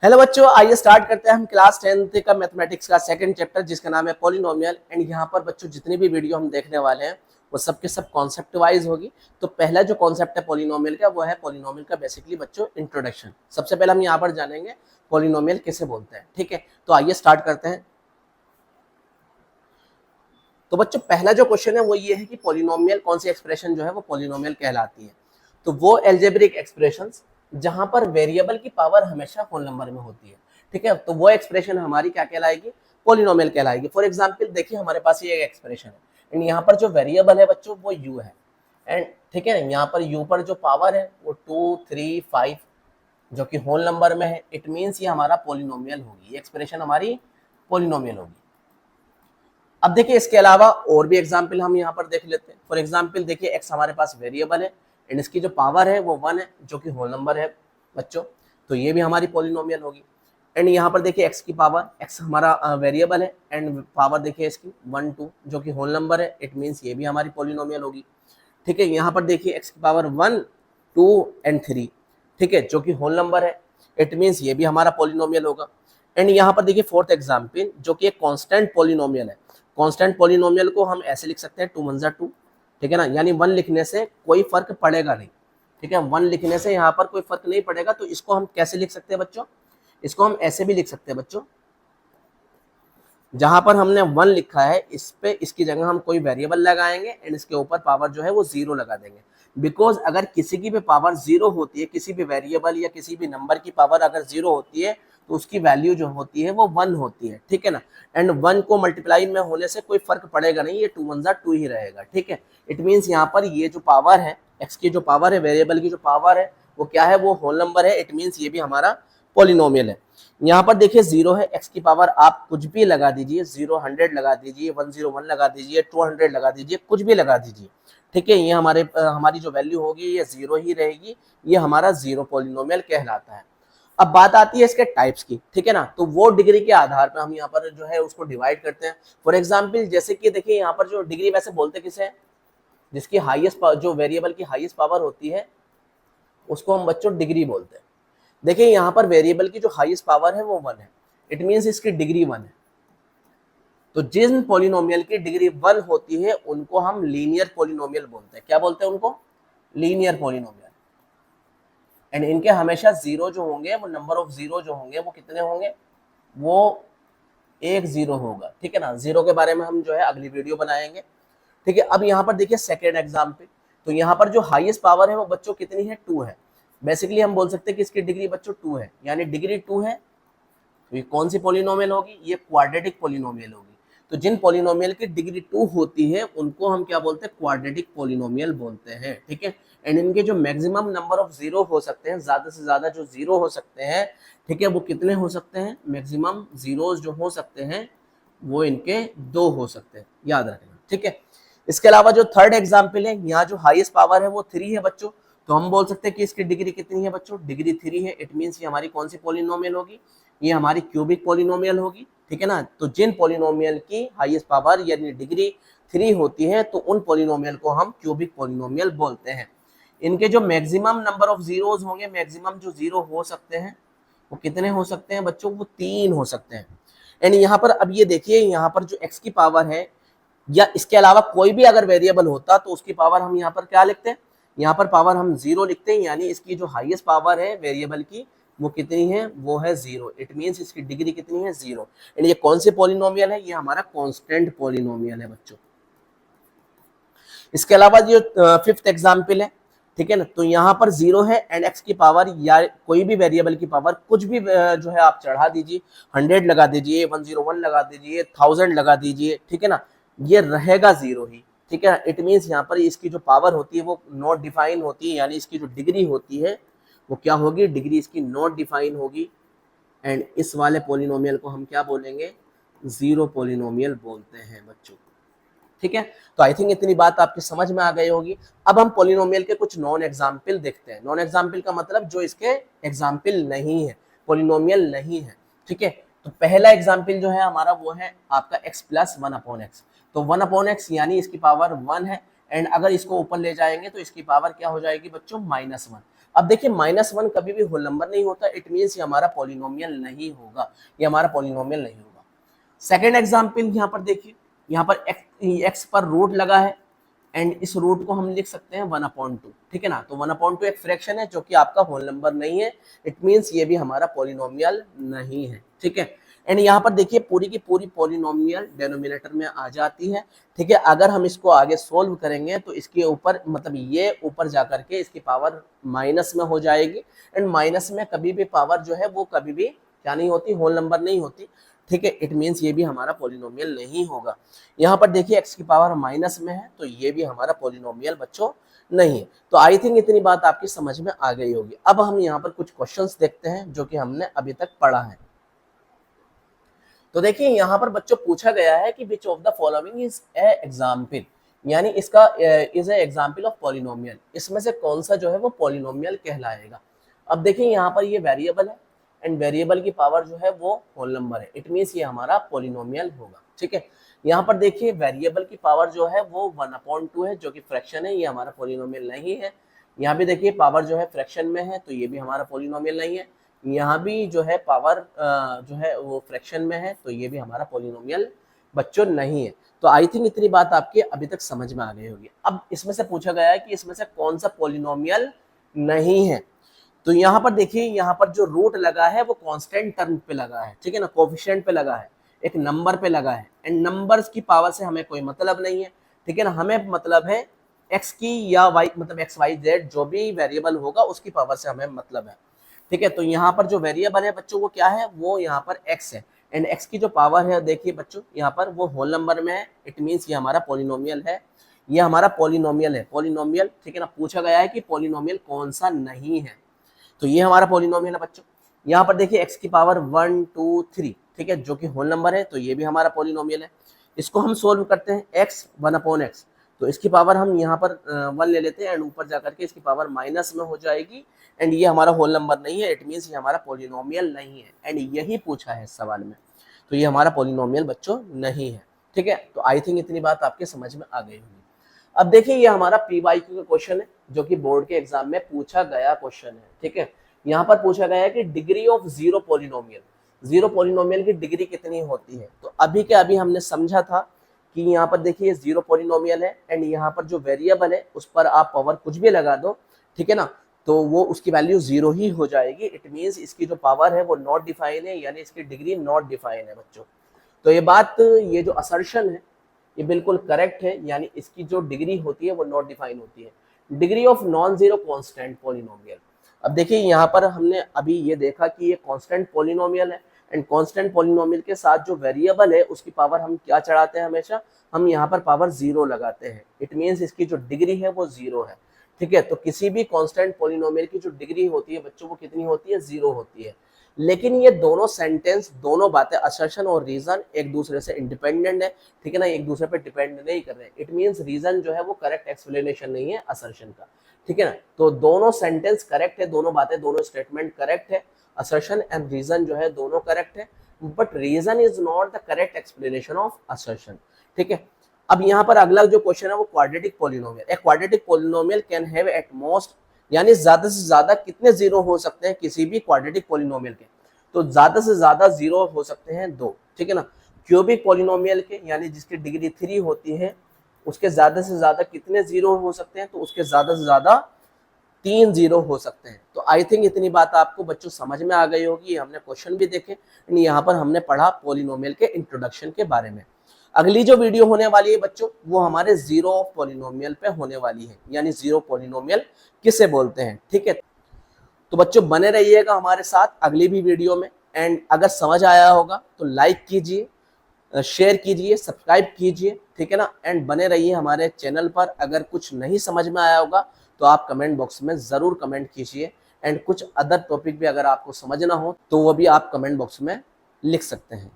Hello बच्चों, आइए start करते हैं हम क्लास 10th का मैथमेटिक्स का सेकंड चैप्टर जिसका नाम है पॉलिनोमियल। एंड यहाँ पर बच्चों जितनी भी वीडियो हम देखने वाले हैं वो सब के सब कॉन्सेप्ट वाइज होगी। तो पहला जो कॉन्सेप्ट है पॉलिनोमियल का वो है पॉलिनोमियल का बेसिकली बच्चों इंट्रोडक्शन। सबसे पहले हम यहाँ पर जानेंगे पॉलिनोमियल किसे बोलते हैं। ठीक है, तो आइए स्टार्ट करते हैं। तो बच्चों पहला जो क्वेश्चन है वो ये है कि पॉलिनोमियल कौन सी एक्सप्रेशन जो है वो पॉलिनोमियल कहलाती है। तो वो एल्जेब्रिक एक्सप्रेशंस जहां पर वेरिएबल की पावर हमेशा होल नंबर में होती है। ठीक है, तो वो एक्सप्रेशन हमारी क्या कहलाएगी, पॉलिनोमियल कहलाएगी। फॉर एग्जांपल देखिए हमारे पास ये एक एक्सप्रेशन है एंड यहाँ पर जो वेरिएबल है बच्चों वो u है। एंड ठीक है, यहाँ पर u पर जो पावर है वो 2, 3, 5 जो कि होल नंबर में है। इट मीन्स ये हमारा पॉलिनोमियल होगी, ये एक्सप्रेशन हमारी पॉलिनोमियल होगी। अब देखिए इसके अलावा और भी एग्जाम्पल हम यहाँ पर देख लेते हैं। फॉर एग्जाम्पल देखिए एक्स हमारे पास वेरिएबल है एंड इसकी जो पावर है वो 1 है जो कि होल नंबर है बच्चों, तो ये भी हमारी पॉलिनोमियल होगी। एंड यहाँ पर देखिए एक्स की पावर, एक्स हमारा वेरिएबल है एंड पावर देखिए इसकी 1, 2 जो कि होल नंबर है। इट मीन्स ये भी हमारी पॉलिनोमियल होगी। ठीक है, यहाँ पर देखिए एक्स की पावर 1, 2 एंड 3, ठीक है, जो कि होल नंबर है। इट मीन्स ये भी हमारा पॉलिनोमियल होगा। एंड यहाँ पर देखिए फोर्थ एग्जाम्पल जो कि एक कांस्टेंट पॉलिनोमियल है। कांस्टेंट पॉलिनोमियल को हम ऐसे लिख सकते हैं 2 1 2, ठीक है ना, यानी 1 लिखने से कोई फर्क पड़ेगा नहीं। ठीक है, 1 लिखने से यहाँ पर कोई फर्क नहीं पड़ेगा। तो इसको हम कैसे लिख सकते हैं बच्चों, इसको हम ऐसे भी लिख सकते हैं बच्चों, जहां पर हमने 1 लिखा है इस पे इसकी जगह हम कोई वेरिएबल लगाएंगे एंड इसके ऊपर पावर जो है वो 0 लगा देंगे। बिकॉज अगर किसी की भी पावर 0 होती है, किसी भी वेरिएबल या किसी भी नंबर की पावर अगर 0 होती है तो उसकी वैल्यू जो होती है वो 1 होती है। ठीक है ना, एंड 1 को मल्टीप्लाई में होने से कोई फर्क पड़ेगा नहीं, ये 2 1 2 ही रहेगा। ठीक है, इट मीन्स यहाँ पर ये जो पावर है, एक्स की जो पावर है, वेरिएबल की जो पावर है वो क्या है, वो होल नंबर है। इट मीन्स ये भी हमारा पॉलिनोमियल है। यहाँ पर देखिए 0 है, एक्स की पावर आप कुछ भी लगा दीजिए, 0 100 लगा दीजिए, 101 लगा दीजिए, 200 लगा दीजिए, कुछ भी लगा दीजिए। ठीक है, ये हमारी जो वैल्यू होगी ये 0 ही रहेगी। ये हमारा 0 पॉलिनोमियल कहलाता है। अब बात आती है इसके टाइप्स की। ठीक है ना, तो वो डिग्री के आधार पर हम यहाँ पर जो है उसको डिवाइड करते हैं। फॉर एग्जाम्पल जैसे कि देखिए यहाँ पर जो डिग्री वैसे बोलते किसे है, जिसकी हाईएस्ट जो वेरिएबल की हाईएस्ट पावर होती है उसको हम बच्चों डिग्री बोलते हैं। देखिए यहाँ पर वेरिएबल की जो हाईएस्ट पावर है वो 1 है। इट मीन्स इसकी डिग्री 1 है। तो जिन पॉलिनोमियल की डिग्री 1 होती है उनको हम लीनियर पॉलिनोमियल बोलते हैं। क्या बोलते हैं उनको, लीनियर पॉलिनोमियल। एंड इनके हमेशा जीरो जो होंगे, वो नंबर ऑफ जीरो जो होंगे वो कितने होंगे, वो 1 0 होगा। ठीक है ना, जीरो के बारे में हम जो है अगली वीडियो बनाएंगे। ठीक है, अब यहाँ पर देखिए सेकेंड एग्जाम्पल। तो यहाँ पर जो हाईएस्ट पावर है वो बच्चों कितनी है, 2 है। बेसिकली हम बोल सकते हैं कि इसकी डिग्री बच्चों 2 है, यानी डिग्री 2 है। तो ये कौन सी पॉलिनोमियल होगी, ये क्वाड्रेटिक पॉलिनोमियल होगी। तो जिन पॉलिनोमियल की डिग्री 2 होती है उनको हम क्या बोलते हैं, क्वाड्रेटिक पॉलिनोमियल बोलते हैं। ठीक है, एंड इनके जो मैक्सिमम नंबर ऑफ जीरो हो सकते हैं, ज्यादा से ज्यादा जो जीरो हो सकते हैं, ठीक है, वो कितने हो सकते हैं, मैक्सिमम जीरोस जो हो सकते हैं वो इनके 2 हो सकते हैं, याद रखना। ठीक है, इसके अलावा जो थर्ड एग्जाम्पल है, यहाँ जो हाईएस्ट पावर है वो 3 है बच्चों। तो हम बोल सकते हैं कि इसकी डिग्री कितनी है बच्चों, डिग्री 3 है। इट मीन्स ये हमारी कौन सी पॉलिनोमियल होगी, ये हमारी क्यूबिक पॉलिनोमियल होगी। ठीक है ना, तो जिन पॉलिनोमियल की हाईएस्ट पावर यानी डिग्री 3 होती है तो उन पॉलिनोमियल को हम क्यूबिक पॉलिनोमियल बोलते हैं। इनके जो मैक्सिमम नंबर ऑफ जीरोस होंगे, मैक्सिमम जो जीरो हो सकते हैं वो कितने हो सकते हैं बच्चों, वो 3 हो सकते हैं। एंड यहाँ पर अब ये देखिए, यहाँ पर जो एक्स की पावर है या इसके अलावा कोई भी अगर वेरिएबल होता तो उसकी पावर हम यहाँ पर क्या लिखते हैं, यहाँ पर पावर हम 0 लिखते हैं, यानी इसकी जो हाईएस्ट पावर है वेरिएबल की वो कितनी है, वो है 0। इट मीन्स इसकी डिग्री कितनी है, 0। एंड ये कौन से पॉलिनोमियल है, ये हमारा कांस्टेंट पॉलिनोमियल है बच्चों। इसके अलावा जो फिफ्थ एग्जाम्पल है, ठीक है ना, तो यहाँ पर 0 है एंड एक्स की पावर या कोई भी वेरिएबल की पावर कुछ भी जो है आप चढ़ा दीजिए, 100 लगा दीजिए, 101 लगा दीजिए, 1000 लगा दीजिए, ठीक है ना, ये रहेगा 0 ही। ठीक है, इट मीन्स यहाँ पर इसकी जो पावर होती है वो नॉट डिफाइन होती है, यानी इसकी जो डिग्री होती है वो क्या होगी, डिग्री इसकी नॉट डिफाइन होगी। एंड इस वाले पॉलिनोमियल को हम क्या बोलेंगे, 0 पॉलिनोमियल बोलते हैं बच्चों। ठीक है, तो आई थिंक इतनी बात आपकी समझ में आ गई होगी। अब हम पॉलिनोमियल के कुछ नॉन एग्जाम्पल देखते हैं। नॉन एग्जाम्पल का मतलब जो इसके एग्जाम्पल नहीं है, पॉलिनोमियल नहीं है। ठीक है, तो पहला एग्जाम्पल जो है हमारा वो है आपका x प्लस 1/x। तो 1/x यानी इसकी पावर 1 है एंड अगर इसको ऊपर ले जाएंगे तो इसकी पावर क्या हो जाएगी बच्चों, -1। अब देखिए -1 कभी भी होल नंबर नहीं होता, इट मीन्स ये हमारा पॉलिनोमियल नहीं होगा, ये हमारा पॉलिनोमियल नहीं होगा। सेकेंड एग्जाम्पल यहाँ पर देखिए, यहाँ पर x पर रूट लगा है एंड इस रूट को हम लिख सकते हैं 1/2, ठीक है ना। तो 1/2 एक फ्रैक्शन है जो कि आपका होल नंबर नहीं है, इट मीन्स ये भी हमारा पॉलिनोमियल नहीं है, ठीक है। एंड यहाँ पर देखिए पूरी की पूरी पॉलिनोमियल डेनोमिनेटर में आ जाती है, ठीक है। अगर हम इसको आगे सोल्व करेंगे तो इसके ऊपर मतलब ये ऊपर जाकर के इसकी पावर माइनस में हो जाएगी, एंड माइनस में कभी भी पावर जो है वो कभी भी क्या नहीं होती, होल नंबर नहीं होती, ठीक है। इट मीन्स ये भी हमारा पॉलिनोमियल नहीं होगा। यहाँ पर देखिए x की पावर माइनस में है तो ये भी हमारा पॉलिनोमियल बच्चों नहीं है। तो आई थिंक इतनी बात आपकी समझ में आ गई होगी। अब हम यहाँ पर कुछ क्वेश्चंस देखते हैं जो कि हमने अभी तक पढ़ा है। तो देखिए यहाँ पर बच्चों पूछा गया है कि which of the following is a example, यानी इसका is a example of polynomial, इसमें से कौन सा जो है वो पॉलिनोमियल कहलाएगा। अब देखिए यहाँ पर ये वेरिएबल है एंड वेरिएबल की पावर जो है वो होल नंबर है, इट मीन्स ये हमारा पॉलिनोमियल होगा, ठीक है। यहाँ पर देखिए वेरिएबल की पावर जो है वो 1/2 है जो कि फ्रैक्शन है, ये हमारा पॉलिनोमियल नहीं है। यहाँ भी देखिए पावर जो है फ्रैक्शन में है तो ये भी हमारा पॉलिनोमियल नहीं है। यहाँ भी जो है पावर जो है वो फ्रैक्शन में है तो ये भी हमारा पॉलिनोमियल बच्चों नहीं है। तो आई थिंक इतनी बात आपकी अभी तक समझ में आ गई होगी। अब इसमें से पूछा गया है कि इसमें से कौन सा पॉलिनोमियल नहीं है। तो यहाँ पर देखिए यहाँ पर जो रूट लगा है वो कांस्टेंट टर्म पे लगा है, ठीक है ना, कोफिशिएंट पे लगा है, एक नंबर पे लगा है, एंड नंबर्स की पावर से हमें कोई मतलब नहीं है, ठीक है ना। हमें मतलब है x की या y मतलब xyz जो भी वेरिएबल होगा उसकी पावर से हमें मतलब है, ठीक है। तो यहाँ पर जो वेरिएबल है बच्चों वो क्या है, वो यहाँ पर x है, एंड x की जो पावर है देखिए बच्चों यहाँ पर वो होल नंबर में है, इट मीन्स ये हमारा पॉलिनोमियल है, ये हमारा पॉलिनोमियल है, पॉलिनोमियल, ठीक है ना। पूछा गया है कि पॉलिनोमियल कौन सा नहीं है, तो ये हमारा पॉलिनोमियल है बच्चों। यहाँ पर देखिए x की पावर 1 2 3, ठीक है, जो कि होल नंबर है, तो ये भी हमारा पॉलिनोमियल है। इसको हम सोल्व करते हैं x 1/x, तो इसकी पावर हम यहाँ पर 1 ले लेते हैं एंड ऊपर जाकर के इसकी पावर माइनस में हो जाएगी, एंड ये हमारा होल नंबर नहीं है, इट मीन्स ये हमारा पॉलिनोमियल नहीं है, एंड यही पूछा है सवाल में, तो ये हमारा पॉलिनोमियल बच्चों नहीं है, ठीक है। तो आई थिंक इतनी बात आपके समझ में आ गई होगी। अब देखिए ये हमारा PYQ का क्वेश्चन है जो कि बोर्ड के एग्जाम में पूछा गया क्वेश्चन है, ठीक है। यहाँ पर पूछा गया है कि degree of zero polynomial, zero polynomial की डिग्री कितनी होती है। तो अभी के अभी हमने समझा था कि यहाँ पर देखिए जीरो पॉलिनोमियल है एंड यहाँ पर जो वेरिएबल है उस पर आप पावर कुछ भी लगा दो, ठीक है ना, तो वो उसकी वैल्यू 0 ही हो जाएगी, इट मीन्स इसकी जो पावर है वो नॉट डिफाइन है, यानी इसकी डिग्री नॉट डिफाइन है बच्चों। तो ये बात, ये जो असर्शन है ये बिल्कुल करेक्ट है, यानी इसकी जो डिग्री होती है वो नॉट डिफाइन होती है। Degree of non zero constant polynomial, अब देखिए यहाँ पर हमने अभी ये देखा कि ये कांस्टेंट पॉलिनोमियल है एंड कांस्टेंट पॉलिनोमियल के साथ जो वेरिएबल है उसकी पावर हम क्या चढ़ाते हैं, हमेशा हम यहाँ पर पावर 0 लगाते हैं, इट मीन्स इसकी जो डिग्री है वो 0 है, ठीक है। तो किसी भी कांस्टेंट पॉलिनोमियल की जो डिग्री होती है बच्चों वो कितनी होती है, 0 होती है। लेकिन ये दोनों सेंटेंस, दोनों बातें, असर्शन और रीजन एक दूसरे से इंडिपेंडेंट है, ठीक है ना, एक दूसरे पे डिपेंड नहीं कर रहे हैं, इट मींस रीजन जो है वो करेक्ट एक्सप्लेनेशन नहीं है असर्शन का, ठीक है ना। तो दोनों सेंटेंस करेक्ट है, दोनों बातें, दोनों स्टेटमेंट करेक्ट है, असर्शन एंड रीजन जो है दोनों करेक्ट है, but reason is not the correct explanation of assertion, ठीक है। अब यहाँ पर अगला जो क्वेश्चन है वो quadratic polynomial, a quadratic polynomial can have at most, यानी ज्यादा से ज्यादा कितने जीरो हो सकते हैं किसी भी क्वाड्रेटिक पॉलिनोमियल के, तो ज्यादा से ज्यादा जीरो हो सकते हैं 2, ठीक है ना। क्यूबिक पॉलिनोमियल के, यानी जिसकी डिग्री 3 होती है, उसके ज्यादा से ज्यादा कितने जीरो हो सकते हैं, तो उसके ज्यादा से ज्यादा 3 जीरो हो सकते हैं। तो आई थिंक इतनी बात आपको बच्चों समझ में आ गई होगी। हमने क्वेश्चन भी देखे, यहाँ पर हमने पढ़ा पॉलिनोमियल के इंट्रोडक्शन के बारे में। अगली जो वीडियो होने वाली है बच्चों वो हमारे जीरो ऑफ पॉलिनोमियल पे होने वाली है, यानी जीरो पॉलिनोमियल किसे बोलते हैं, ठीक है। तो बच्चों बने रहिएगा हमारे साथ अगली भी वीडियो में, एंड अगर समझ आया होगा तो लाइक कीजिए, शेयर कीजिए, सब्सक्राइब कीजिए, ठीक है ना, एंड बने रहिए हमारे चैनल पर। अगर कुछ नहीं समझ में आया होगा तो आप कमेंट बॉक्स में ज़रूर कमेंट कीजिए, एंड कुछ अदर टॉपिक भी अगर आपको समझना हो तो वो भी आप कमेंट बॉक्स में लिख सकते हैं।